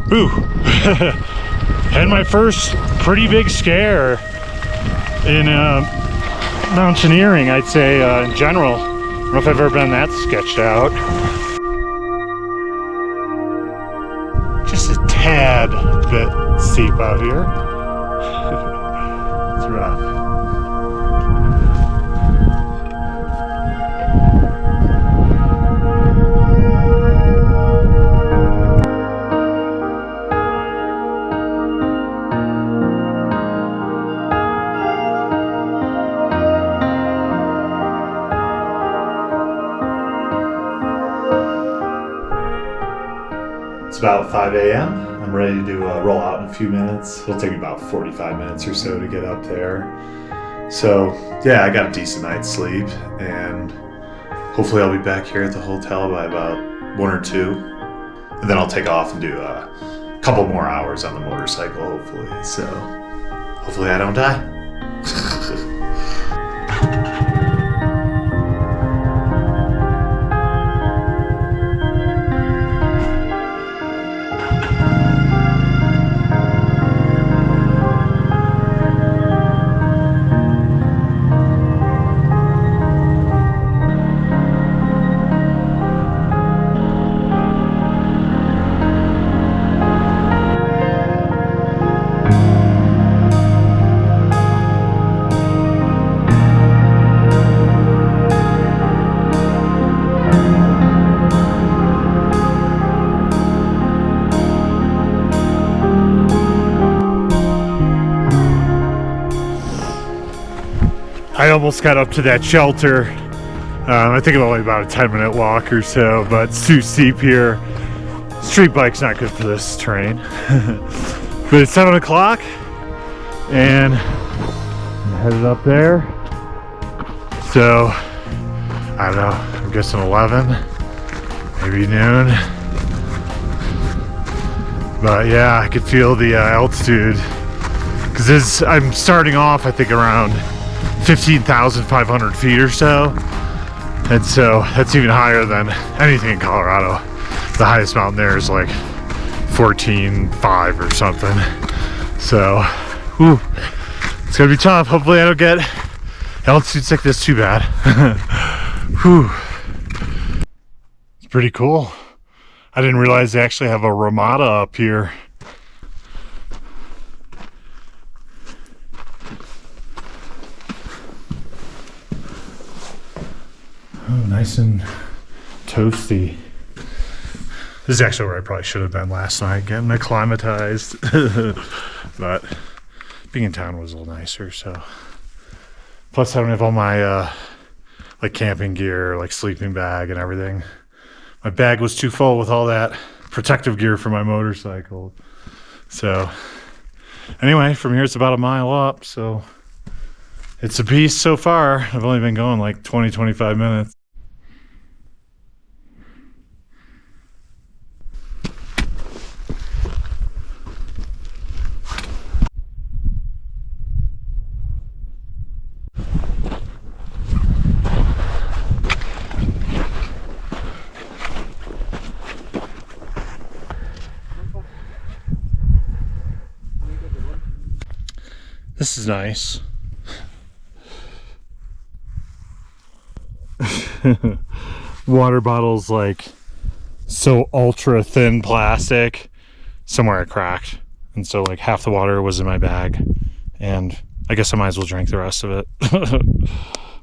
Ooh, had my first pretty big scare in mountaineering, I'd say, in general. I don't know if I've ever been that sketched out. Just a tad bit steep out here. It's rough. It's about 5 a.m. I'm ready to roll out in a few minutes. It'll take me about 45 minutes or so to get up there. So yeah, I got a decent night's sleep, and hopefully I'll be back here at the hotel by about 1 or 2. And then I'll take off and do a couple more hours on the motorcycle, hopefully. So hopefully I don't die. I almost got up to that shelter. I think I'm only about a 10-minute walk or so, but it's too steep here. Street bike's not good for this terrain. But it's 7 o'clock and I'm headed up there. So, I don't know, I'm guessing 11, maybe noon. But yeah, I could feel the altitude. Because I'm starting off, I think, around 15,500 feet or so, and so that's even higher than anything in Colorado. The highest mountain there is like 14.5 or something. So, whew, it's gonna be tough. Hopefully I don't get altitude sickness too bad. Whew. It's pretty cool. I didn't realize they actually have a Ramada up here. Oh, nice and toasty. This is actually where I probably should have been last night, getting acclimatized. But being in town was a little nicer, so. Plus I don't have all my like camping gear, like sleeping bag and everything. My bag was too full with all that protective gear for my motorcycle. So anyway, from here it's about a mile up, so it's a beast so far. I've only been going like 20-25 minutes. This is nice. Water bottles, like so ultra thin plastic. Somewhere I cracked, and so like half the water was in my bag, and I guess I might as well drink the rest of it.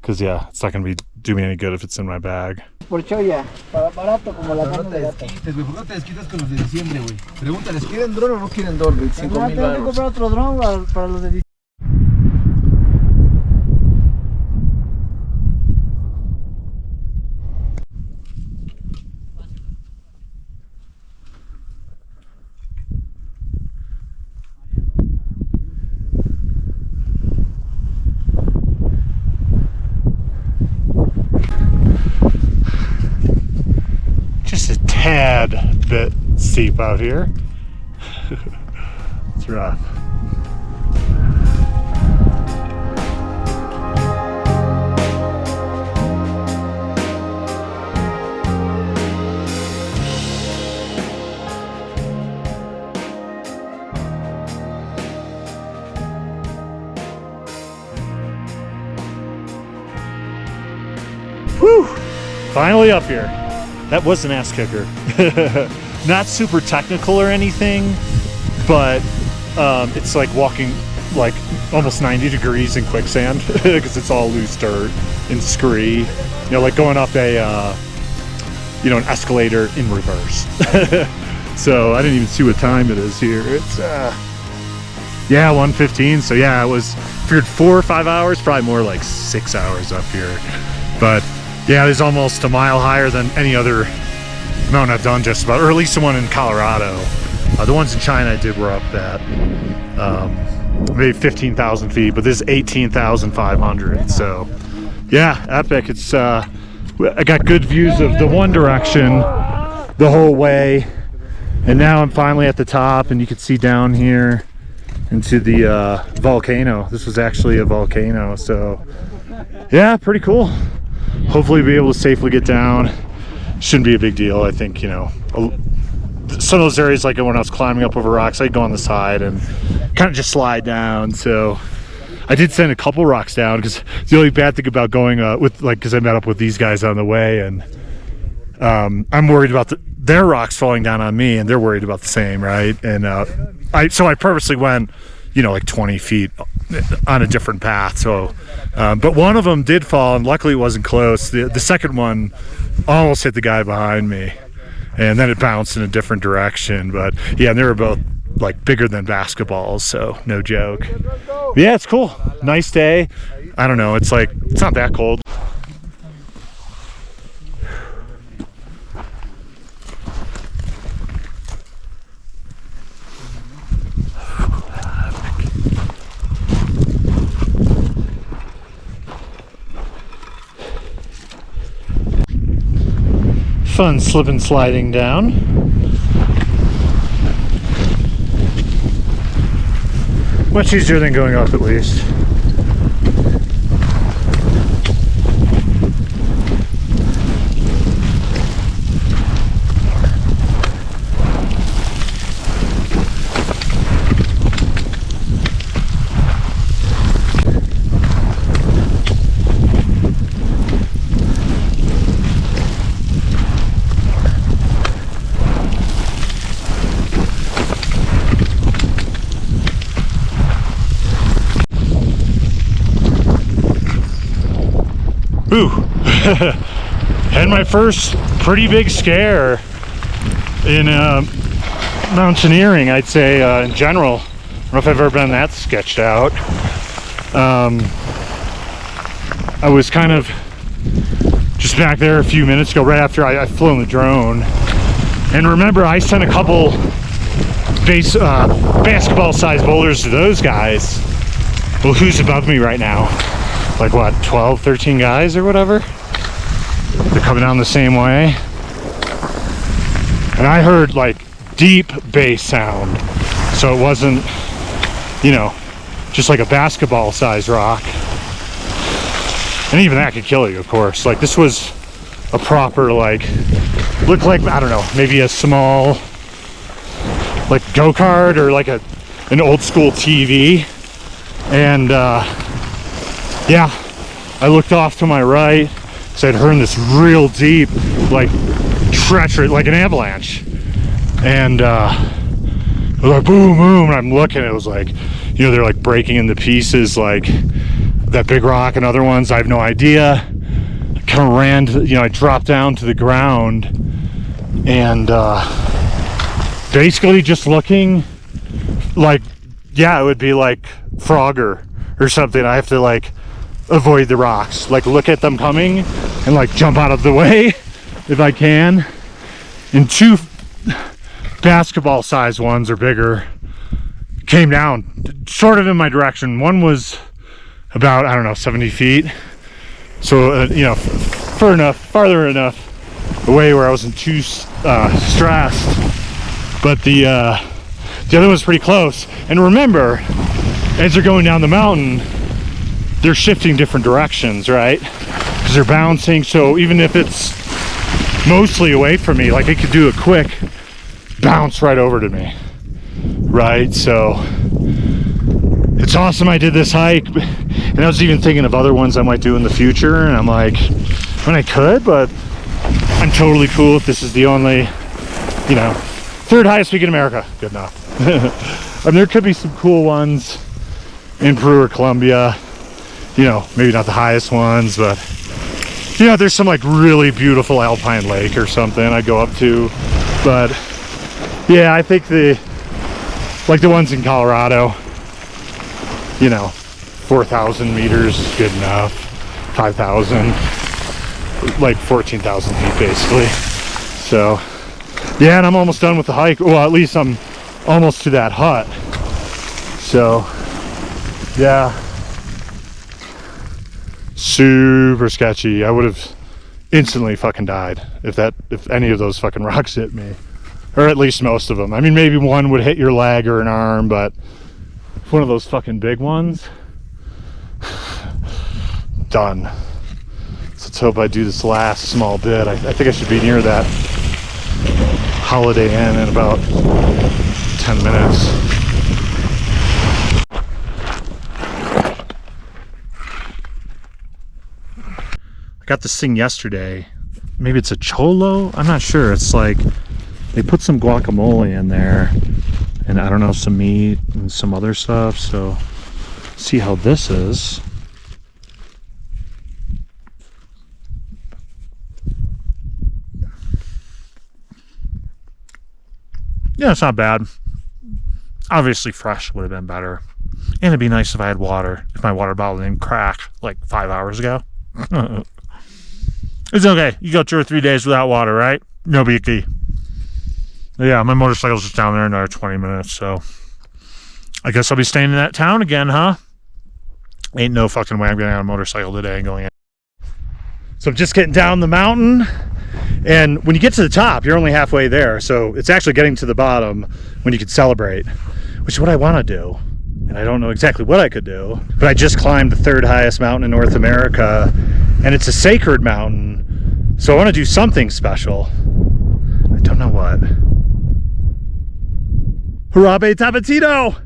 Because yeah, it's not gonna do me any good if it's in my bag. Por cholla, barato como la No te desquites, güey. ¿Por qué no te desquitas con los de diciembre, güey? Pregúntales, ¿quieren dron o no quieren dron, güey? 5,000 tengo que comprar otro dron para los de diciembre. Tad bit steep out here. It's rough. Finally up here. That was an ass kicker. Not super technical or anything, but it's like walking like almost 90 degrees in quicksand because it's all loose dirt and scree. You know, like going up a an escalator in reverse. So I didn't even see what time it is here. It's 1:15. So yeah, it was figured 4 or 5 hours, probably more like 6 hours up here. But yeah, it is almost a mile higher than any other mountain I've done just about, or at least the one in Colorado. The ones in China I did were up at maybe 15,000 feet, but this is 18,500. So yeah, epic. It's I got good views of the one direction the whole way, and now I'm finally at the top, and you can see down here into the volcano. This was actually a volcano, so yeah, pretty cool. Hopefully be able to safely get down. Shouldn't be a big deal. I think, some of those areas, like when I was climbing up over rocks, I'd go on the side and kind of just slide down. So I did send a couple rocks down, because the only bad thing about going because I met up with these guys on the way, and I'm worried about their rocks falling down on me, and they're worried about the same, right? And so I purposely went like 20 feet on a different path. So but one of them did fall, and luckily it wasn't close. The second one almost hit the guy behind me, and then it bounced in a different direction. But yeah, they were both like bigger than basketballs, so no joke. But yeah, it's cool. Nice day. I don't know, it's not that cold. Fun slip and sliding down. Much easier than going up, at least. Ooh, had my first pretty big scare in mountaineering, I'd say, in general. I don't know if I've ever been that sketched out. I was kind of just back there a few minutes ago, right after I flew in the drone. And remember, I sent a couple basketball-sized boulders to those guys. Well, who's above me right now? Like what, 12, 13 guys or whatever? They're coming down the same way. And I heard like deep bass sound. So it wasn't, just like a basketball sized rock. And even that could kill you, of course. Like this was a proper, looked like, I don't know, maybe a small, like go-kart or like an old school TV. And yeah, I looked off to my right, so I'd heard this real deep, treacherous, like an avalanche. And it was like boom, boom, and I'm looking, it was like, they're like breaking into pieces, like that big rock and other ones, I have no idea. I kind of ran to, I dropped down to the ground, and basically just looking like, yeah, it would be like Frogger or something. I have to avoid the rocks, look at them coming and jump out of the way if I can. And two basketball sized ones or bigger came down sort of in my direction. One was about, I don't know, 70 feet. So, farther enough away where I wasn't too stressed. But the other one's pretty close. And remember, as they're going down the mountain, they're shifting different directions, right? Because they're bouncing. So even if it's mostly away from me, it could do a quick bounce right over to me, right? So it's awesome I did this hike. And I was even thinking of other ones I might do in the future. And I'm like, when I could, but I'm totally cool if this is the only, you know, third highest peak in America. Good enough. I mean, there could be some cool ones in Peru or Colombia, you know, maybe not the highest ones, but you know, there's some like really beautiful alpine lake or something I go up to. But yeah, I think the ones in Colorado, you know, 4,000 meters is good enough. 5,000, like 14,000 feet basically. So yeah, and I'm almost done with the hike. Well, at least I'm almost to that hut. So yeah, super sketchy. I would have instantly fucking died if any of those fucking rocks hit me, or at least most of them. I mean, maybe one would hit your leg or an arm, but if one of those fucking big ones, done. So let's hope I do this last small bit. I think I should be near that Holiday Inn in about 10 minutes. I got this thing yesterday. Maybe it's a cholo? I'm not sure. It's like they put some guacamole in there, and I don't know, some meat and some other stuff. So see how this is. Yeah, it's not bad. Obviously fresh would have been better. And it'd be nice if I had water. If my water bottle didn't crack like 5 hours ago. It's okay. You go 2 or 3 days without water, right? No biggie. Yeah, my motorcycle's just down there in another 20 minutes, so I guess I'll be staying in that town again, huh? Ain't no fucking way I'm getting on a motorcycle today and going in. So I'm just getting down the mountain. And when you get to the top, you're only halfway there. So it's actually getting to the bottom when you can celebrate, which is what I want to do. And I don't know exactly what I could do, but I just climbed the 3rd highest mountain in North America, and it's a sacred mountain. So I want to do something special. I don't know what. Jarabe Tapatito!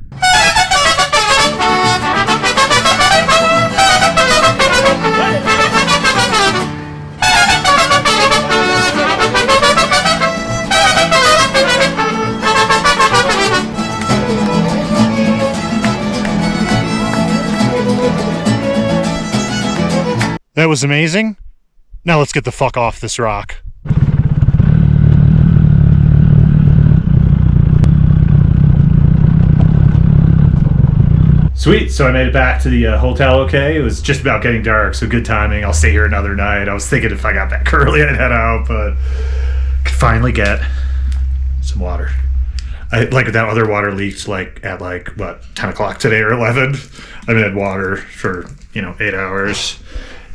That was amazing. Now let's get the fuck off this rock. Sweet, so I made it back to the hotel okay. It was just about getting dark, so good timing. I'll stay here another night. I was thinking if I got back early I'd head out, but could finally get some water. Like that other water leaked at 10 o'clock today or 11. I haven't had water for 8 hours.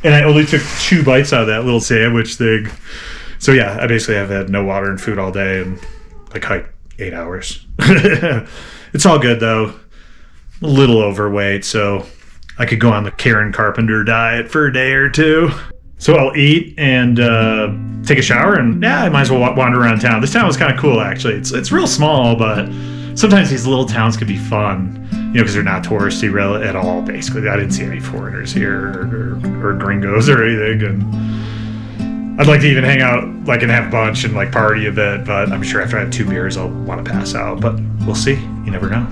And I only took 2 bites out of that little sandwich thing. So yeah, I basically have had no water and food all day and hiked 8 hours. It's all good though. A little overweight, so I could go on the Karen Carpenter diet for a day or 2. So I'll eat and take a shower, and yeah, I might as well wander around town. This town was kind of cool actually. It's real small, but sometimes these little towns can be fun. Because they're not touristy at all, basically. I didn't see any foreigners here or gringos or anything. And I'd like to even hang out, and have a bunch and, party a bit. But I'm sure after I have 2 beers, I'll want to pass out. But we'll see. You never know.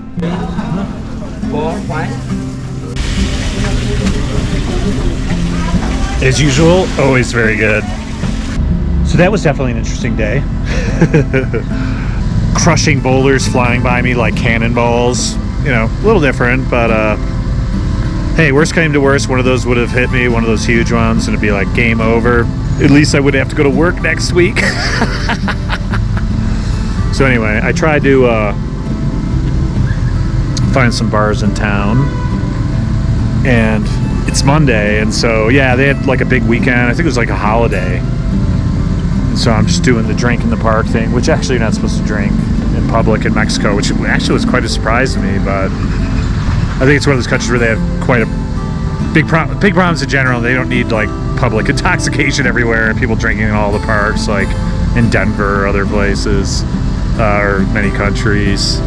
As usual, always very good. So that was definitely an interesting day. Crushing boulders flying by me like cannonballs. A little different, but hey, worst came to worst, one of those would have hit me, one of those huge ones, and it'd be like game over. At least I wouldn't have to go to work next week. So anyway, I tried to find some bars in town, and it's Monday, and so yeah, they had a big weekend. I think it was a holiday, and so I'm just doing the drink in the park thing, which actually you're not supposed to drink in public in Mexico, which actually was quite a surprise to me. But I think it's one of those countries where they have quite a big problems in general. They don't need public intoxication everywhere, and people drinking in all the parks, in Denver or other places, or many countries.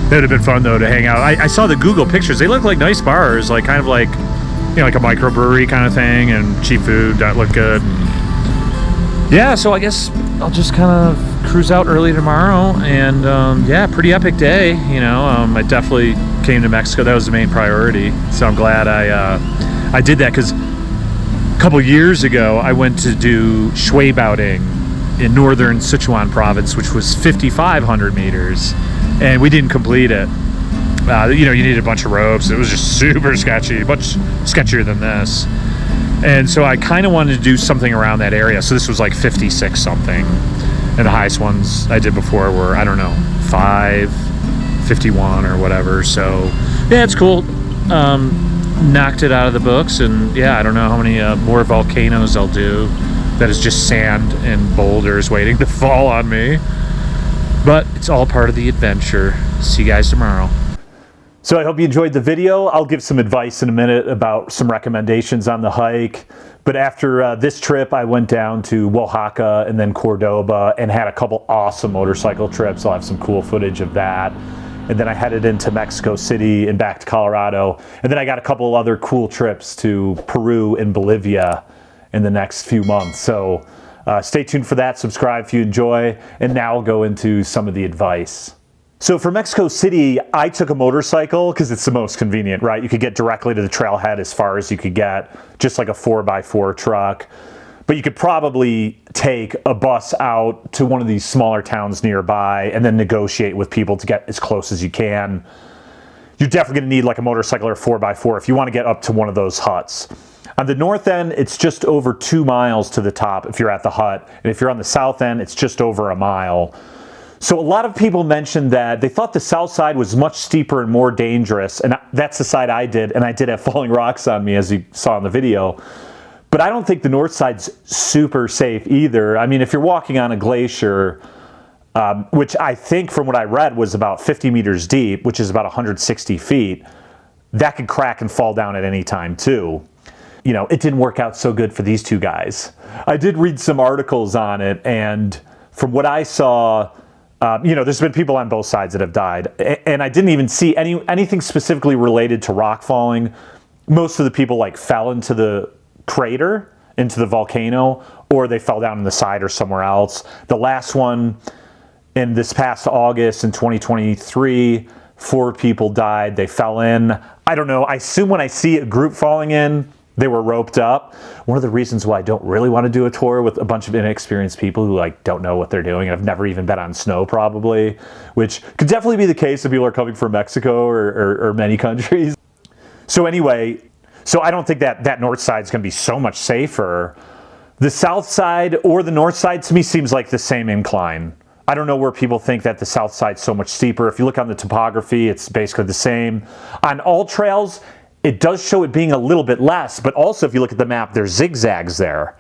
It would have been fun though to hang out. I saw the Google pictures. They look like nice bars, kind of like a microbrewery kind of thing, and cheap food that looked good. yeah, so I guess I'll just kind of cruise out early tomorrow, and yeah, pretty epic day. You know, I definitely came to Mexico. That was the main priority. So I'm glad I did that, because a couple years ago I went to do shui bouting in northern Sichuan province, which was 5,500 meters, and we didn't complete it. You know, you needed a bunch of ropes. It was just super sketchy, much sketchier than this. And so I kind of wanted to do something around that area. So this was like 56 something. And the highest ones I did before were, I don't know, 551 or whatever. So yeah, it's cool. Knocked it out of the books. And yeah, I don't know how many more volcanoes I'll do. That is just sand and boulders waiting to fall on me. But it's all part of the adventure. See you guys tomorrow. So I hope you enjoyed the video. I'll give some advice in a minute about some recommendations on the hike. But after this trip, I went down to Oaxaca and then Cordoba and had a couple awesome motorcycle trips. I'll have some cool footage of that. And then I headed into Mexico City and back to Colorado. And then I got a couple other cool trips to Peru and Bolivia in the next few months. So stay tuned for that. Subscribe if you enjoy. And now I'll go into some of the advice. So for Mexico City, I took a motorcycle because it's the most convenient, right? You could get directly to the trailhead as far as you could get, just like a 4x4 truck. But you could probably take a bus out to one of these smaller towns nearby and then negotiate with people to get as close as you can. You're definitely going to need like a motorcycle or 4x4 if you want to get up to one of those huts. On the north end, it's just over 2 miles to the top if you're at the hut. And if you're on the south end, it's just over a mile. So a lot of people mentioned that they thought the south side was much steeper and more dangerous, and that's the side I did, and I did have falling rocks on me, as you saw in the video. But I don't think the north side's super safe either. I mean, if you're walking on a glacier, which I think from what I read was about 50 meters deep, which is about 160 feet, that could crack and fall down at any time too. You know, it didn't work out so good for these two guys. I did read some articles on it, and from what I saw, you know, there's been people on both sides that have died, and I didn't even see anything specifically related to rock falling. Most of the people like fell into the crater, into the volcano, or they fell down on the side or somewhere else. The last one in this past August in 2023, 4 people died. They fell in. I don't know. I assume when I see a group falling in, they were roped up. One of the reasons why I don't really want to do a tour with a bunch of inexperienced people who like don't know what they're doing. I've never even been on snow probably, which could definitely be the case if people are coming from Mexico or many countries. So anyway, so I don't think that north side is going to be so much safer. The south side or the north side to me seems like the same incline. I don't know where people think that the south side's so much steeper. If you look on the topography, it's basically the same. On all trails, it does show it being a little bit less, but also if you look at the map, there's zigzags there.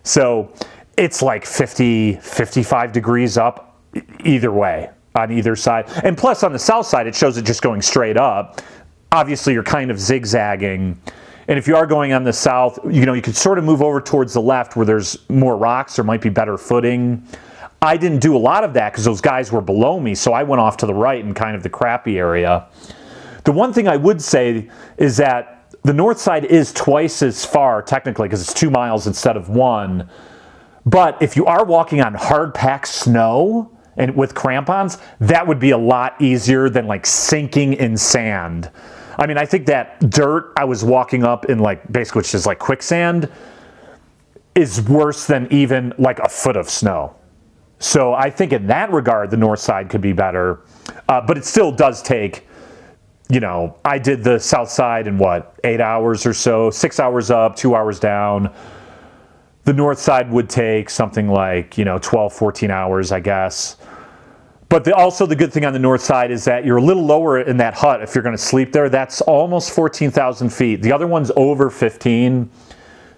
So it's like 50, 55 degrees up either way on either side. And plus on the south side, it shows it just going straight up. Obviously, you're kind of zigzagging. And if you are going on the south, you know, you could sort of move over towards the left where there's more rocks, there might be better footing. I didn't do a lot of that because those guys were below me, so I went off to the right in kind of the crappy area. The one thing I would say is that the north side is twice as far technically because it's 2 miles instead of 1. But if you are walking on hard packed snow and with crampons, that would be a lot easier than like sinking in sand. I mean, I think that dirt I was walking up in like basically which is like quicksand is worse than even like a foot of snow. So I think in that regard, the north side could be better, but it still does take, you know, I did the south side in what, 8 hours or so, 6 hours up, 2 hours down. The north side would take something like, you know, 12, 14 hours, I guess. But also the good thing on the north side is that you're a little lower in that hut if you're going to sleep there. That's almost 14,000 feet. The other one's over 15.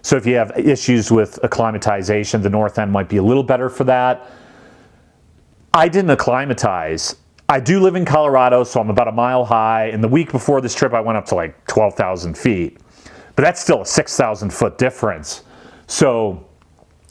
So if you have issues with acclimatization, the north end might be a little better for that. I didn't acclimatize. I do live in Colorado, so I'm about a mile high. And the week before this trip, I went up to like 12,000 feet. But that's still a 6,000 foot difference. So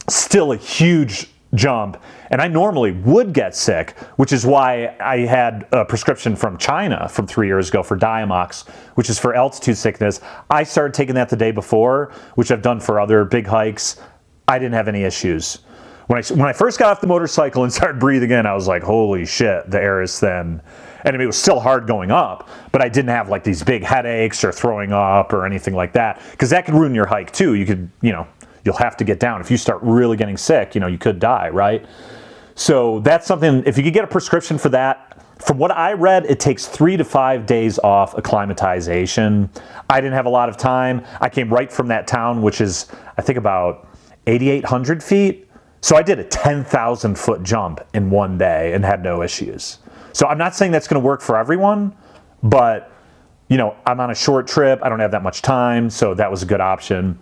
still a huge jump. And I normally would get sick, which is why I had a prescription from China from 3 years ago for Diamox, which is for altitude sickness. I started taking that the day before, which I've done for other big hikes. I didn't have any issues. when I first got off the motorcycle and started breathing in, I was like, holy shit, the air is thin. And I mean, it was still hard going up, but I didn't have like these big headaches or throwing up or anything like that, because that could ruin your hike too. You could, you'll have to get down. If you start really getting sick, you could die, right? So that's something, if you could get a prescription for that, from what I read, it takes 3 to 5 days off acclimatization. I didn't have a lot of time. I came right from that town, which is, I think, about 8,800 feet. So I did a 10,000 foot jump in one day and had no issues. So I'm not saying that's going to work for everyone, but I'm on a short trip. I don't have that much time, so that was a good option.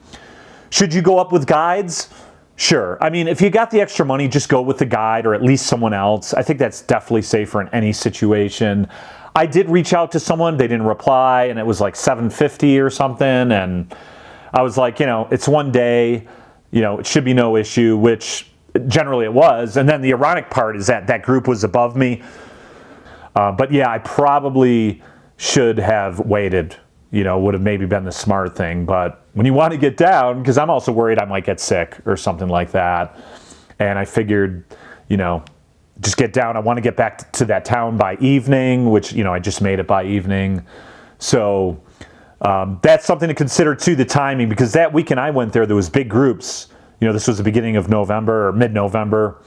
Should you go up with guides? Sure. I mean, if you got the extra money, just go with the guide or at least someone else. I think that's definitely safer in any situation. I did reach out to someone. They didn't reply, and it was like $750 or something. And I was like, it's one day, it should be no issue, which generally it was. And then the ironic part is that group was above me. But yeah, I probably should have waited, would have maybe been the smart thing. But when you want to get down, because I'm also worried I might get sick or something like that. And I figured, just get down. I want to get back to that town by evening, which, I just made it by evening. So that's something to consider too, the timing, because that weekend I went there was big groups. This was the beginning of November or mid-November.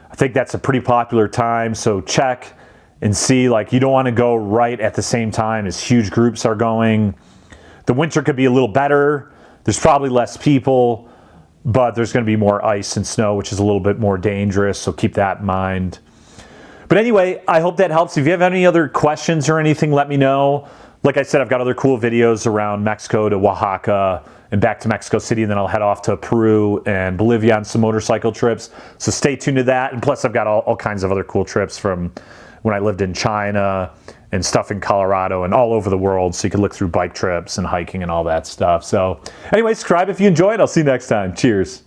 I think that's a pretty popular time. So check and see, you don't want to go right at the same time as huge groups are going. The winter could be a little better. There's probably less people, but there's going to be more ice and snow, which is a little bit more dangerous, so keep that in mind. But anyway, I hope that helps. If you have any other questions or anything, let me know. Like I said, I've got other cool videos around Mexico to Oaxaca and back to Mexico City, and then I'll head off to Peru and Bolivia on some motorcycle trips. So stay tuned to that. And plus, I've got all kinds of other cool trips from when I lived in China and stuff in Colorado and all over the world, so you can look through bike trips and hiking and all that stuff. So anyway, subscribe if you enjoyed. I'll see you next time. Cheers.